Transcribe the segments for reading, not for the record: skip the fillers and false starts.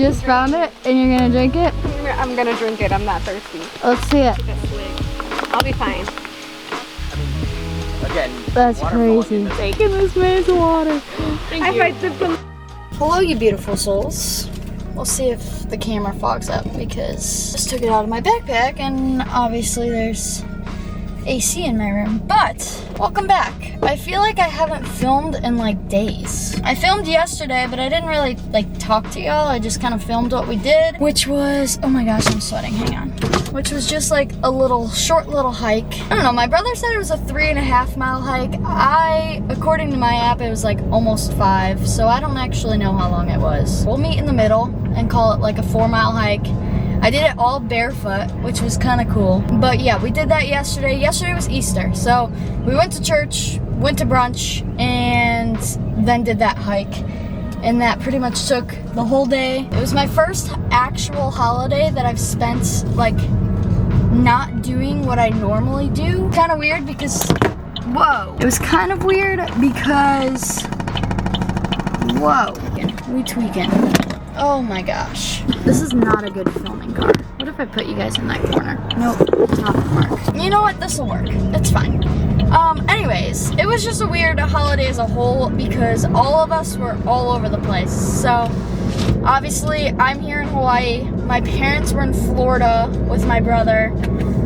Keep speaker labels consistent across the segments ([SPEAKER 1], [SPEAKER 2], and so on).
[SPEAKER 1] just found it and you're gonna drink it?
[SPEAKER 2] I'm gonna drink it. I'm not thirsty.
[SPEAKER 1] Let's see it.
[SPEAKER 2] I'll be fine.
[SPEAKER 3] Again,
[SPEAKER 1] That's crazy. Taking this man's water.
[SPEAKER 2] Thank you.
[SPEAKER 1] Hello, you beautiful souls. We'll see if the camera fogs up because I just took it out of my backpack and obviously there's AC in my room. But welcome back. I feel like I haven't filmed in like days. I filmed yesterday, but I didn't really like talk to y'all. I just kind of filmed what we did, which was, oh my gosh, I'm sweating, hang on. Which was just like a short little hike. I don't know, my brother said it was a 3.5 mile hike. According to my app, it was like almost 5, so I don't actually know how long it was. We'll meet in the middle and call it like a 4-mile hike. I did it all barefoot, which was kind of cool. But yeah, we did that yesterday. Yesterday was Easter, so we went to church, went to brunch, and then did that hike. And that pretty much took the whole day. It was my first actual holiday that I've spent like not doing what I normally do. Kind of weird because, whoa. It was kind of weird because, whoa, we tweaking. Oh my gosh. This is not a good filming car. What if I put you guys in that corner? Nope, not gonna work. You know what, this'll work, it's fine. Anyways, it was just a weird holiday as a whole because all of us were all over the place. So, obviously, I'm here in Hawaii. My parents were in Florida with my brother.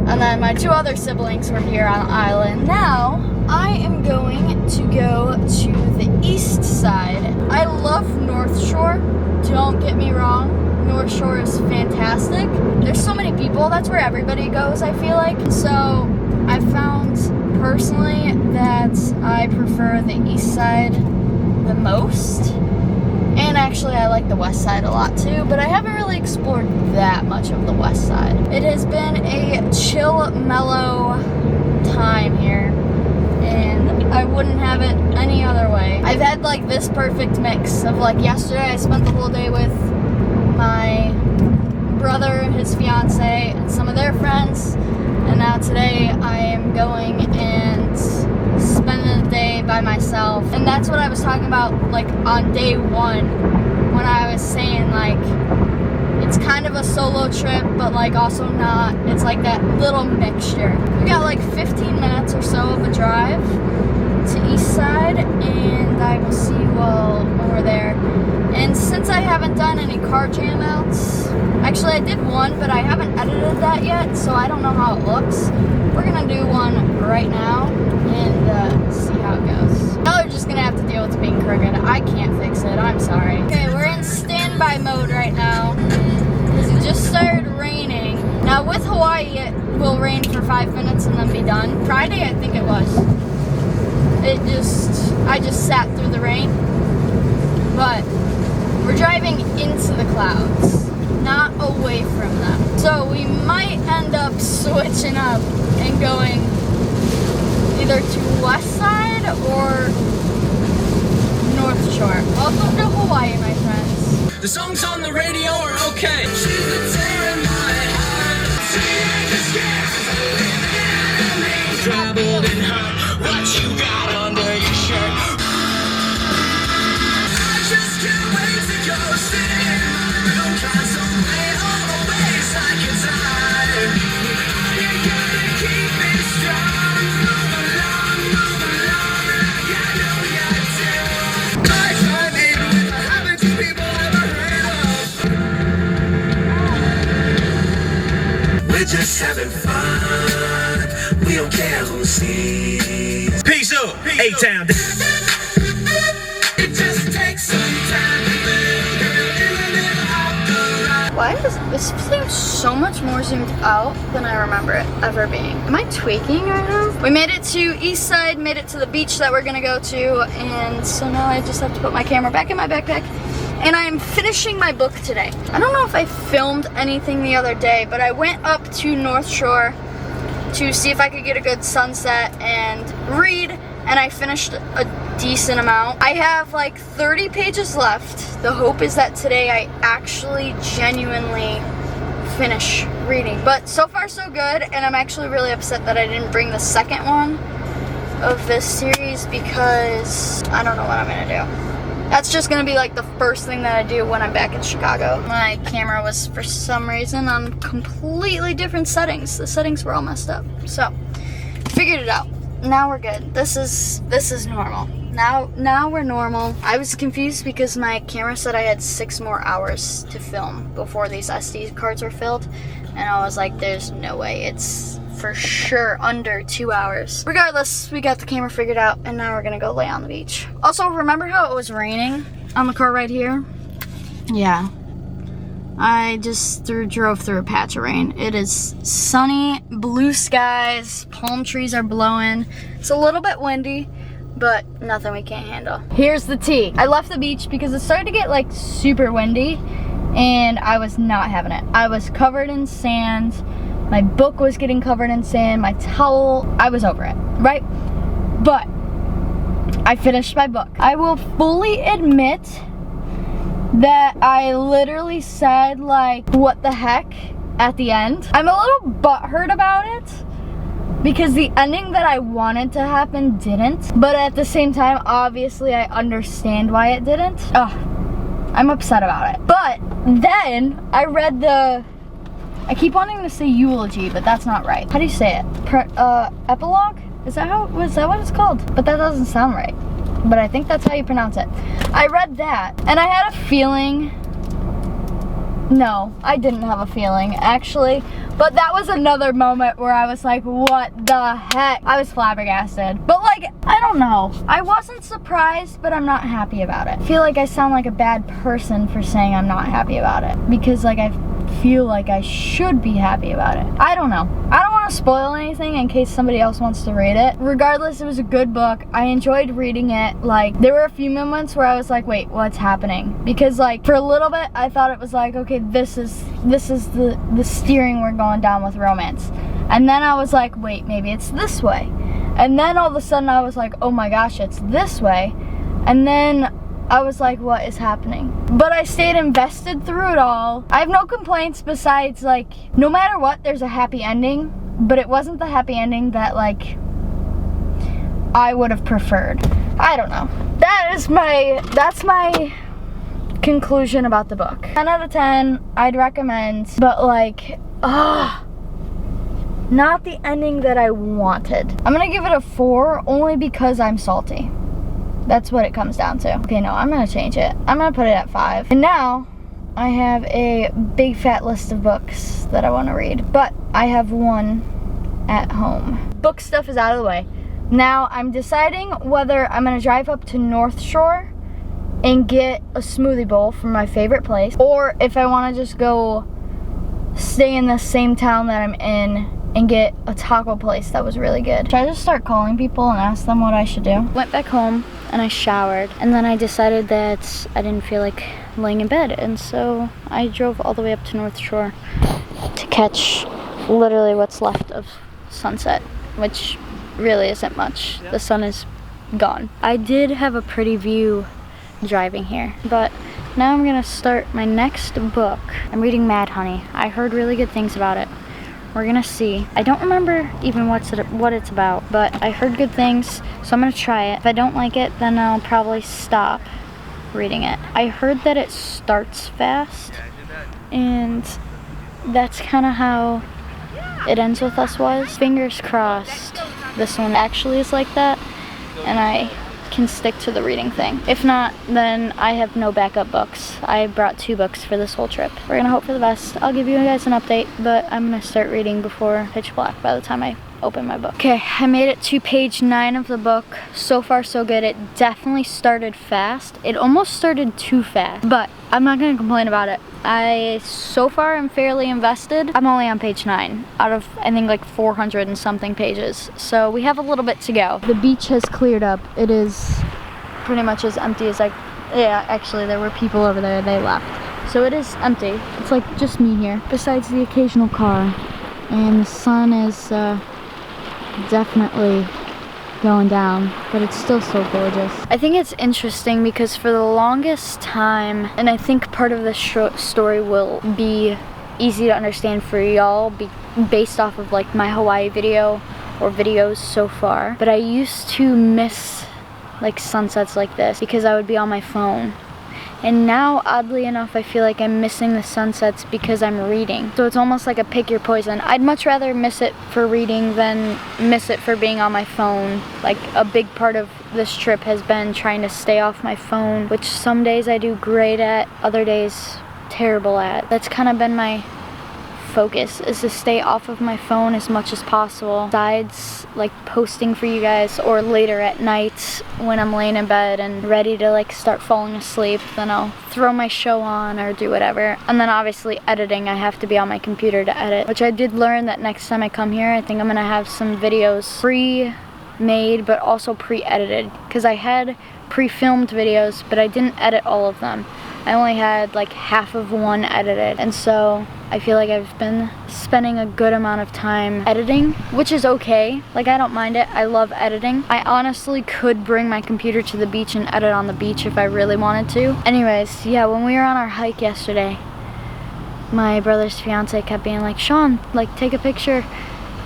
[SPEAKER 1] And then my 2 other siblings were here on the island. Now, I am going to go to the east side. I love North Shore, don't get me wrong. North Shore is fantastic. There's so many people, that's where everybody goes, I feel like. So, I found personally that I prefer the east side the most. And actually I like the west side a lot too, but I haven't really explored that much of the west side. It has been a chill, mellow time here, and I wouldn't have it any other way. I've had like this perfect mix of like yesterday I spent the whole day with my brother and his fiance and some of their friends, and now today I am going and spending the day by myself. And that's what I was talking about like on day 1 when I was saying like it's kind of a solo trip but like also not. It's like that little mixture. We got like 15 minutes or so of a drive to east side, and I will see you all over there. And since I haven't done any car jam outs, actually I did one, but I haven't edited that yet, so I don't know how it looks. We're gonna do one right now and see how it goes. Y'all are just gonna have to deal with being crooked. I can't fix it, I'm sorry. Okay, we're in standby mode right now because it just started raining. Now with Hawaii, it will rain for 5 minutes and then be done. Friday, I think it was. I just sat through the rain, but we're driving into the clouds, not away from them. So we might end up switching up and going either to west side or North Shore. Welcome to Hawaii, my friends.
[SPEAKER 4] The songs on the radio are okay. She's a tear in my heart. Troubled and hurt. What you got under your shirt? I just can't wait to go sit in my room, contemplate all the ways I can die. You gotta keep me strong, move along, like I know you do. I chime in with the habits people ever heard of. We're just having fun. We don't care who sees. Peace up, A-Town. It just takes some time to live,
[SPEAKER 1] Why is this seems so much more zoomed out than I remember it ever being? Am I tweaking right now? We made it to east side, made it to the beach that we're gonna go to, and so now I just have to put my camera back in my backpack. And I'm finishing my book today. I don't know if I filmed anything the other day, but I went up to North Shore to see if I could get a good sunset and read, and I finished a decent amount. I have like 30 pages left. The hope is that today I actually genuinely finish reading. But so far so good, and I'm actually really upset that I didn't bring the second one of this series because I don't know what I'm gonna do. That's just gonna be like the first thing that I do when I'm back in Chicago. My camera was, for some reason, on completely different settings. The settings were all messed up. So, figured it out. Now we're good. This is normal. Now we're normal. I was confused because my camera said I had 6 more hours to film before these SD cards were filled. And I was like, there's no way. It's for sure under 2 hours. Regardless, we got the camera figured out, and now we're gonna go lay on the beach. Also, remember how it was raining on the car right here? Yeah. I just drove through a patch of rain. It is sunny, blue skies, palm trees are blowing. It's a little bit windy, but nothing we can't handle. Here's the tea. I left the beach because it started to get like super windy, and I was not having it. I was covered in sand. My book was getting covered in sand, my towel, I was over it, right? But I finished my book. I will fully admit that I literally said like, what the heck at the end. I'm a little butthurt about it because the ending that I wanted to happen didn't. But at the same time, obviously I understand why it didn't. I'm upset about it. But then I read I keep wanting to say eulogy, but that's not right. How do you say it? Epilogue? Is that what it's called? But that doesn't sound right. But I think that's how you pronounce it. I read that, and I had a feeling. No, I didn't have a feeling, actually. But that was another moment where I was like, what the heck? I was flabbergasted. But like, I don't know. I wasn't surprised, but I'm not happy about it. I feel like I sound like a bad person for saying I'm not happy about it. Because like I feel like I should be happy about it. I don't know. I don't want to spoil anything in case somebody else wants to read it. Regardless, it was a good book. I enjoyed reading it. Like, there were a few moments where I was like, wait, what's happening? Because like, for a little bit, I thought it was like, okay, this is the steering we're going down with romance. And then I was like, wait, maybe it's this way. And then all of a sudden I was like, oh my gosh, it's this way. And then I was like, what is happening? But I stayed invested through it all. I have no complaints besides like, no matter what, there's a happy ending, but it wasn't the happy ending that like, I would have preferred. I don't know. That's my conclusion about the book. 10 out of 10, I'd recommend, but like, not the ending that I wanted. I'm gonna give it a 4 only because I'm salty. That's what it comes down to. Okay, no, I'm gonna change it. I'm gonna put it at 5. And now, I have a big fat list of books that I wanna read, but I have one at home. Book stuff is out of the way. Now, I'm deciding whether I'm gonna drive up to North Shore and get a smoothie bowl from my favorite place, or if I wanna just go stay in the same town that I'm in and get a taco place that was really good. Should I just start calling people and ask them what I should do? Went back home and I showered, and then I decided that I didn't feel like laying in bed, and so I drove all the way up to North Shore to catch literally what's left of sunset, which really isn't much. The sun is gone. I did have a pretty view driving here, but now I'm gonna start my next book. I'm reading Mad Honey. I heard really good things about it. We're gonna see. I don't remember even what it's about, but I heard good things, so I'm gonna try it. If I don't like it, then I'll probably stop reading it. I heard that it starts fast, and that's kind of how It Ends With Us was. Fingers crossed this one actually is like that, and I can stick to the reading thing. If not, then I have no backup books. I brought 2 books for this whole trip. We're gonna hope for the best. I'll give you guys an update, but I'm gonna start reading before pitch black by the time I open my book. Okay, I made it to page 9 of the book. So far so good. It definitely started fast. It almost started too fast, but I'm not gonna complain about it. I so far am fairly invested. I'm only on page 9 out of I think like 400 and something pages, so we have a little bit to go. The beach has cleared up. It is pretty much as empty as actually there were people over there, they left, so it is empty. It's like just me here besides the occasional car, and the sun is definitely going down, but it's still so gorgeous. I think it's interesting because for the longest time, and I think part of the story will be easy to understand for y'all based off of like my Hawaii video or videos so far, but I used to miss like sunsets like this because I would be on my phone. And now, oddly enough, I feel like I'm missing the sunsets because I'm reading. So it's almost like a pick your poison. I'd much rather miss it for reading than miss it for being on my phone. Like, a big part of this trip has been trying to stay off my phone, which some days I do great at, other days terrible at. That's kind of been my focus, is to stay off of my phone as much as possible. Besides like posting for you guys, or later at night when I'm laying in bed and ready to like start falling asleep, then I'll throw my show on or do whatever. And then obviously editing, I have to be on my computer to edit, which I did learn that next time I come here, I think I'm gonna have some videos pre-made but also pre-edited, because I had pre-filmed videos but I didn't edit all of them. I only had like half of one edited, and so I feel like I've been spending a good amount of time editing, which is okay. Like, I don't mind it. I love editing. I honestly could bring my computer to the beach and edit on the beach if I really wanted to. Anyways, yeah, when we were on our hike yesterday, my brother's fiance kept being like, Sean, like, take a picture.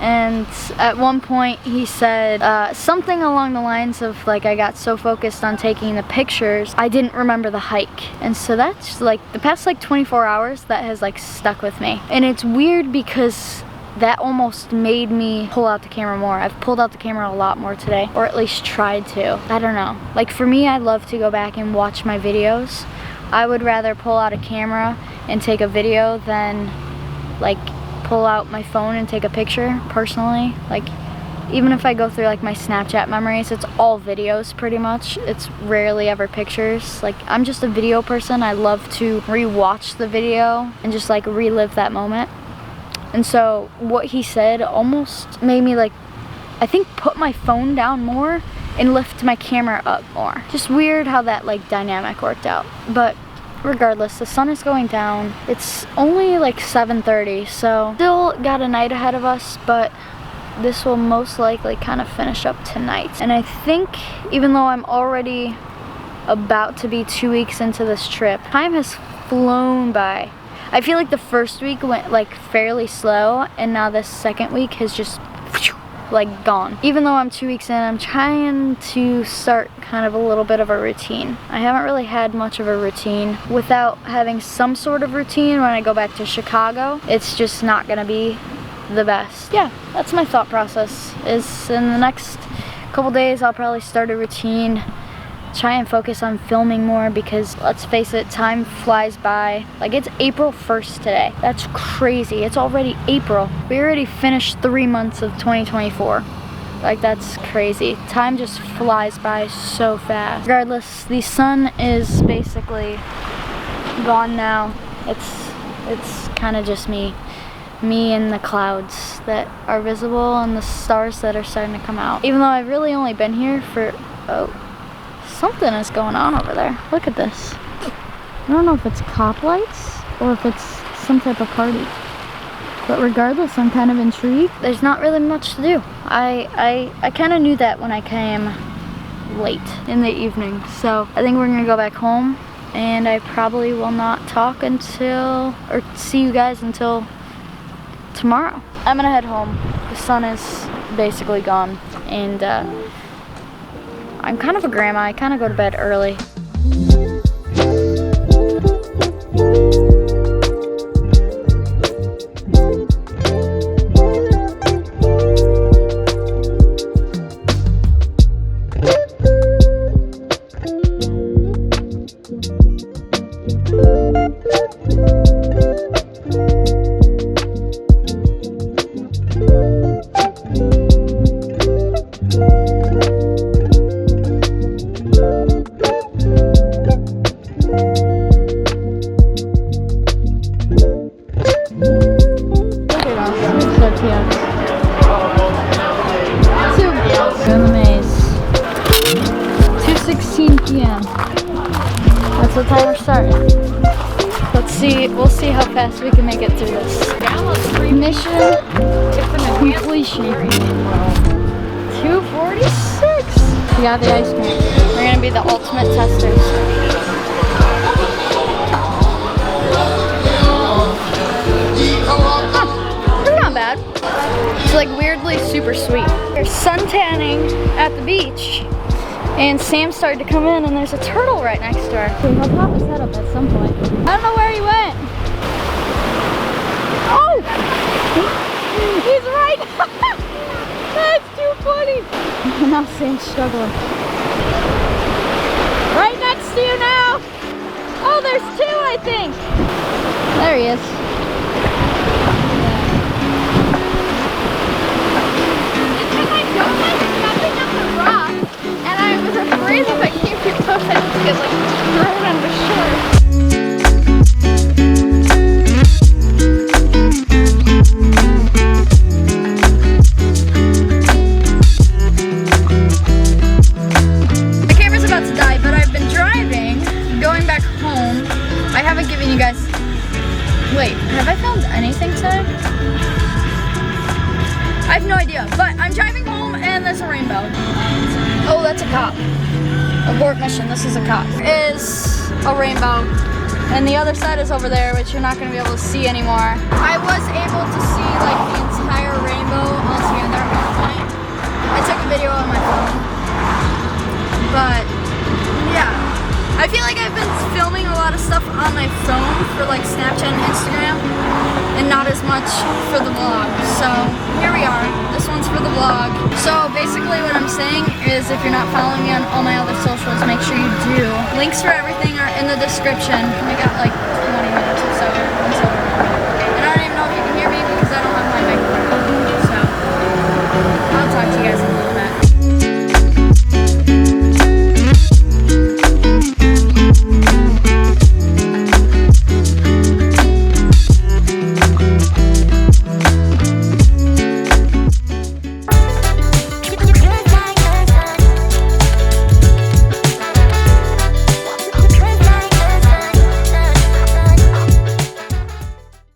[SPEAKER 1] And at one point he said something along the lines of like, I got so focused on taking the pictures I didn't remember the hike. And so that's like the past like 24 hours that has like stuck with me. And it's weird because that almost made me pull out the camera more. I've pulled out the camera a lot more today, or at least tried to. I don't know. Like, for me, I love to go back and watch my videos. I would rather pull out a camera and take a video than like pull out my phone and take a picture, personally. Like, even if I go through like my Snapchat memories, it's all videos pretty much. It's rarely ever pictures. Like, I'm just a video person. I love to rewatch the video and just like relive that moment. And so what he said almost made me like, I think, put my phone down more and lift my camera up more. Just weird how that like dynamic worked out. But regardless, the sun is going down. It's only like 7:30, so still got a night ahead of us, but this will most likely kind of finish up tonight. And I think, even though I'm already about to be 2 weeks into this trip, time has flown by. I feel like the first week went like fairly slow, and now this second week has just like gone. Even though I'm 2 weeks in, I'm trying to start kind of a little bit of a routine. I haven't really had much of a routine. Without having some sort of routine when I go back to Chicago, it's just not gonna be the best. Yeah, that's my thought process, is in the next couple days I'll probably start a routine, try and focus on filming more, because let's face it, time flies by. Like, it's April 1st today. That's crazy. It's already April. We already finished 3 months of 2024. Like, that's crazy. Time just flies by so fast. Regardless, the sun is basically gone now. It's kind of just me and the clouds that are visible and the stars that are starting to come out. Even though I've really only been here for, something is going on over there. Look at this. I don't know if it's cop lights or if it's some type of party. But regardless, I'm kind of intrigued. There's not really much to do. I kind of knew that when I came late in the evening. So I think we're gonna go back home, and I probably will not talk until, or see you guys until tomorrow. I'm gonna head home. The sun is basically gone, and I'm kind of a grandma. I kind of go to bed early. That's what time we're starting. Let's see, we'll see how fast we can make it through this. Mission completion. 2:46. We got the ice cream. We're gonna be the ultimate testers. They're not bad. It's like weirdly super sweet. We're sun tanning at the beach, And Sam started to come in, and there's a turtle right next to her. So he'll pop his head up at some point. I don't know where he went. Oh! He's right! That's too funny! Now Sam's struggling. Right next to you now! Oh, there's two, I think! There he is.
[SPEAKER 2] It's because I don't like stepping on the rock, and I was afraid if I came too close, I'd just get like thrown on the shore.
[SPEAKER 1] The camera's about to die, but I've been driving, going back home. I haven't given you guys. Wait, have I filmed anything today? I have no idea, but I'm driving home and there's a rainbow. Oh, that's a cop. Abort mission, this is a cop. There is a rainbow, and the other side is over there, which you're not gonna be able to see anymore. I was able to see like the entire rainbow altogether at one point. I took a video on my phone, but yeah. I feel like I've been filming a lot of stuff on my phone for like Snapchat and Instagram, and not as much for the vlog. So here we are. This one's for the vlog. So basically what I'm saying is if you're not following me on all my other socials, make sure you do. Links for everything are in the description. We got like